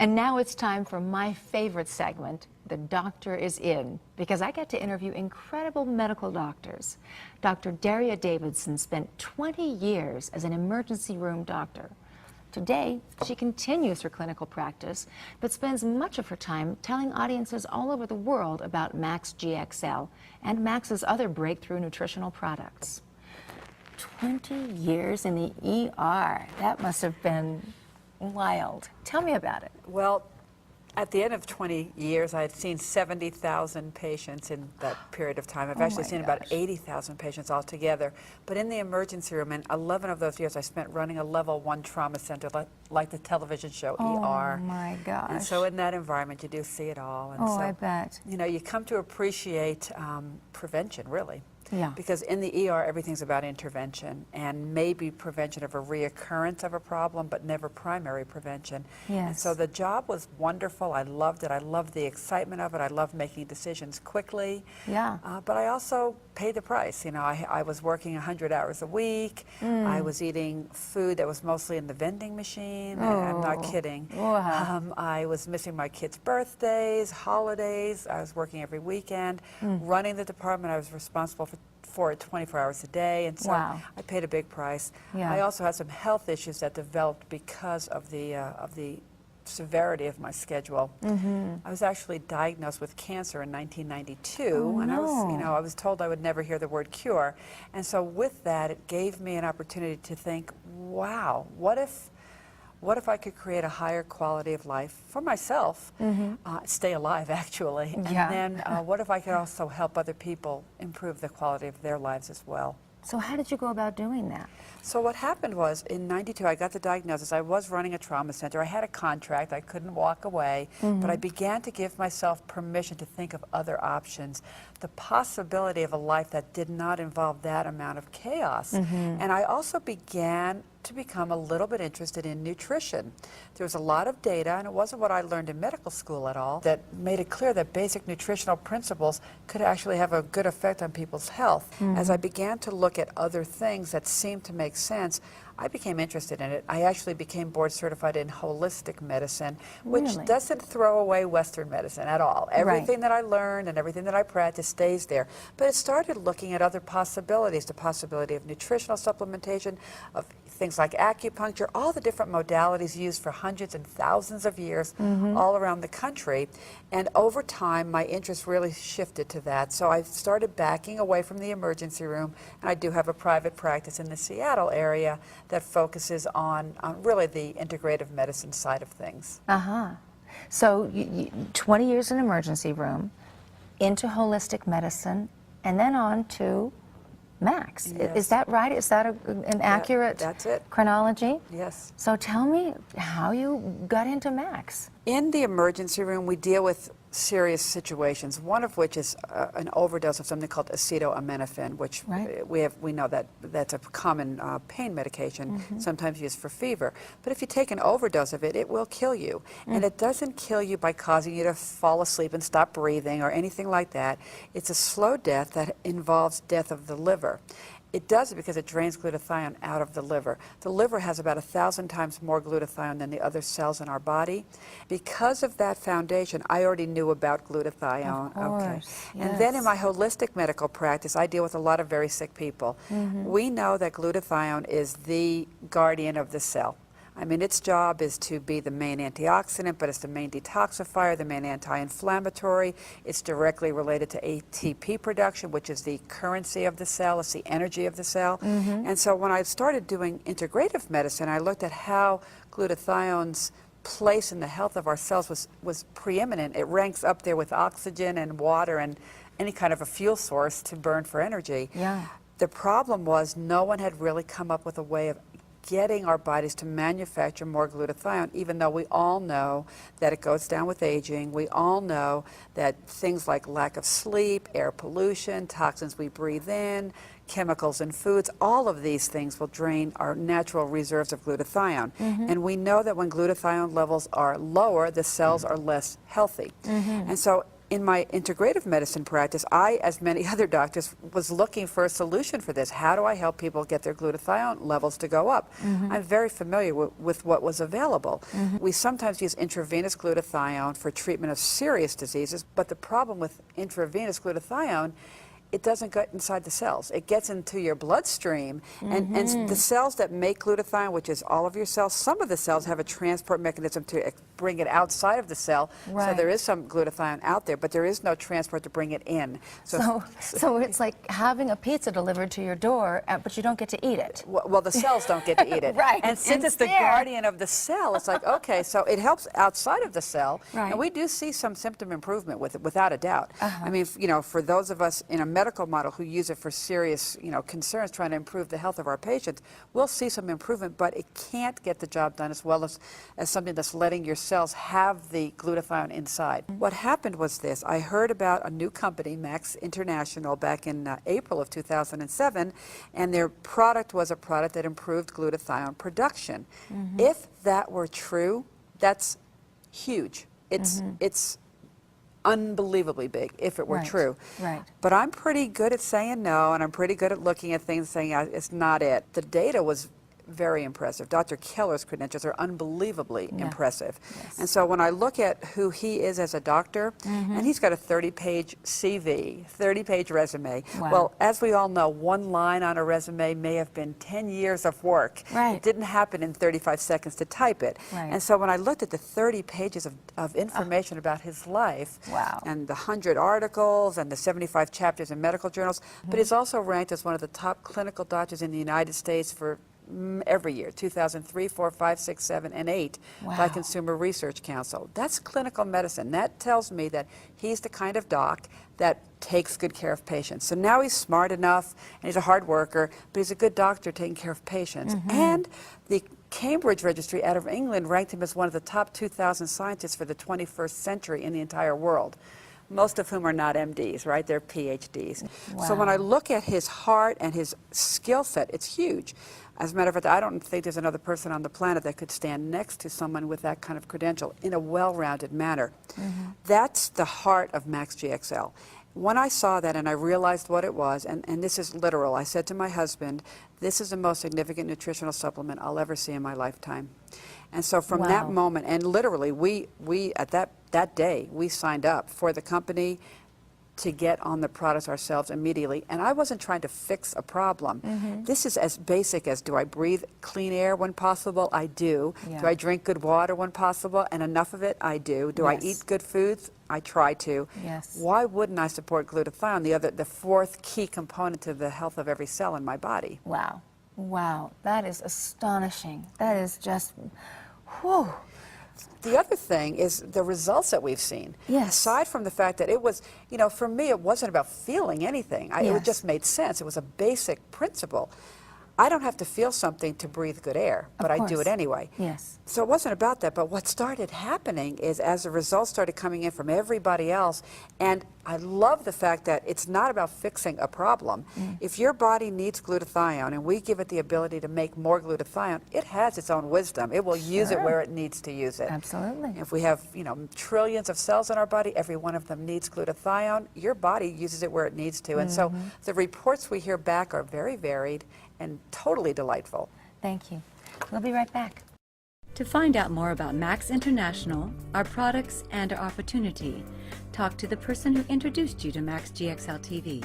And now it's time for my favorite segment, The Doctor is In, because I get to interview incredible medical doctors. Dr. Daria Davidson spent 20 years as an emergency room doctor. Today, she continues her clinical practice, but spends much of her time telling audiences all over the world about Max GXL and Max's other breakthrough nutritional products. 20 years in the ER. That must have been wild. Tell me about it. Well, at the end of 20 years, I had seen 70,000 patients in that period of time. I've actually seen about 80,000 patients altogether. But in the emergency room, and 11 of those years I spent running a level 1 trauma center, like the television show ER. Oh my gosh. And so in that environment, you do see it all. And so, I bet. You know, you come to appreciate prevention, really. Yeah. Because in the ER, everything's about intervention and maybe prevention of a reoccurrence of a problem, but never primary prevention. Yes. And so the job was wonderful. I loved it. I loved the excitement of it. I loved making decisions quickly. Yeah. But I also paid the price. You know, I was working 100 hours a week. I was eating food that was mostly in the vending machine. I'm not kidding. Wow. I was missing my kids' birthdays, holidays. I was working every weekend. Running the department, I was responsible for it 24 hours a day, and so Wow. I paid a big price. Yeah. I also had some health issues that developed because of the severity of my schedule. I was actually diagnosed with cancer in 1992, and I was told I would never hear the word cure. And so with that, it gave me an opportunity to think, wow, what if I could create a higher quality of life for myself, stay alive actually, and then what if I could also help other people improve the quality of their lives as well. So how did you go about doing that? So what happened was, in '92, I got the diagnosis. I was running a trauma center. I had a contract. I couldn't walk away. But I began to give myself permission to think of other options, the possibility of a life that did not involve that amount of chaos. And I also began to become a little bit interested in nutrition. There was a lot of data, and it wasn't what I learned in medical school at all, that made it clear that basic nutritional principles could actually have a good effect on people's health. As I began to look at other things that seemed to make sense, I became interested in it. I actually became board certified in holistic medicine, which doesn't throw away Western medicine at all. Everything that I learned and everything that I practice stays there. But it started looking at other possibilities, the possibility of nutritional supplementation, of things like acupuncture, all the different modalities used for hundreds and thousands of years all around the country. And over time, my interest really shifted to that. So I started backing away from the emergency room, and I do have a private practice in the Seattle area that focuses on really the integrative medicine side of things. So 20 years in emergency room, into holistic medicine, and then on to Max. Yes. Is that right? Is that an accurate that's it. chronology? Yes. So tell me how you got into Max. In the emergency room, we deal with serious situations, one of which is an overdose of something called acetaminophen, which we know that that's a common pain medication, sometimes used for fever. But if you take an overdose of it, it will kill you. And it doesn't kill you by causing you to fall asleep and stop breathing or anything like that. It's a slow death that involves death of the liver. It does it because it drains glutathione out of the liver. The liver has about 1,000 times more glutathione than the other cells in our body. Because of that foundation, I already knew about glutathione. Of course, And then in my holistic medical practice, I deal with a lot of very sick people. We know that glutathione is the guardian of the cell. I mean, its job is to be the main antioxidant, but it's the main detoxifier, the main anti-inflammatory. It's directly related to ATP production, which is the currency of the cell. It's the energy of the cell. And so when I started doing integrative medicine, I looked at how glutathione's place in the health of our cells was preeminent. It ranks up there with oxygen and water and any kind of a fuel source to burn for energy. The problem was no one had really come up with a way of getting our bodies to manufacture more glutathione, even though we all know that it goes down with aging. We all know that things like lack of sleep, air pollution, toxins we breathe in, chemicals in foods, all of these things will drain our natural reserves of glutathione. And we know that when glutathione levels are lower, the cells are less healthy. And so in my integrative medicine practice, I, as many other doctors, was looking for a solution for this. How do I help people get their glutathione levels to go up? I'm very familiar with what was available. We sometimes use intravenous glutathione for treatment of serious diseases, but the problem with intravenous glutathione, it doesn't get inside the cells. It gets into your bloodstream, and the cells that make glutathione, which is all of your cells, some of the cells have a transport mechanism to bring it outside of the cell. Right. So there is some glutathione out there, but there is no transport to bring it in. So it's like having a pizza delivered to your door, but you don't get to eat it. Well, the cells don't get to eat it. Right. And since it's the guardian of the cell, it's like, okay, so it helps outside of the cell. Right. And we do see some symptom improvement with it, without a doubt. I mean, you know, for those of us in a medical model who use it for serious, you know, concerns, trying to improve the health of our patients, we'll see some improvement, but it can't get the job done as well as something that's letting your cells have the glutathione inside. What happened was this. I heard about a new company, Max International, back in April of 2007, and their product was a product that improved glutathione production. If that were true, that's huge. It's unbelievably big if it were true. Right. But I'm pretty good at saying no, and I'm pretty good at looking at things and saying it's not it. The data was very impressive. Dr. Keller's credentials are unbelievably impressive. Yes. And so when I look at who he is as a doctor, and he's got a 30-page CV, 30-page resume. Wow. Well, as we all know, one line on a resume may have been 10 years of work. Right. It didn't happen in 35 seconds to type it. Right. And so when I looked at the 30 pages of information about his life, Wow. and the 100 articles and the 75 chapters in medical journals, but he's also ranked as one of the top clinical doctors in the United States for every year, 2003, 4, 5, 6, 7, and 8 by Wow. Consumer Research Council. That's clinical medicine. That tells me that he's the kind of doc that takes good care of patients. So now he's smart enough, and he's a hard worker, but he's a good doctor taking care of patients. And the Cambridge Registry out of England ranked him as one of the top 2,000 scientists for the 21st century in the entire world, most of whom are not MDs, right? They're PhDs. Wow. So when I look at his heart and his skill set, it's huge. As a matter of fact, I don't think there's another person on the planet that could stand next to someone with that kind of credential in a well-rounded manner. That's the heart of Max GXL. When I saw that and I realized what it was, and this is literal, I said to my husband, this is the most significant nutritional supplement I'll ever see in my lifetime. And so from that Wow. moment, and literally we at that day, we signed up for the company to get on the products ourselves immediately. And I wasn't trying to fix a problem. This is as basic as, do I breathe clean air when possible? I do. Yeah. Do I drink good water when possible? And enough of it? I do. Do I Yes. eat good foods? I try to. Yes. Why wouldn't I support glutathione, the fourth key component to the health of every cell in my body? Wow. Wow. That is astonishing. That is just, whew. The other thing is the results that we've seen. Yes. Aside from the fact that it was, you know, for me, it wasn't about feeling anything. It Yes. just made sense. It was a basic principle. I don't have to feel something to breathe good air, but I do course. it anyway. Yes. So it wasn't about that, but what started happening is as the results started coming in from everybody else, and I love the fact that it's not about fixing a problem. If your body needs glutathione and we give it the ability to make more glutathione, it has its own wisdom. It will use it Sure. where it needs to use it. Absolutely. If we have, you know, trillions of cells in our body, every one of them needs glutathione, your body uses it where it needs to. And so the reports we hear back are very varied and totally delightful. Thank you. We'll be right back. To find out more about Max International, our products, and our opportunity, talk to the person who introduced you to Max GXL TV.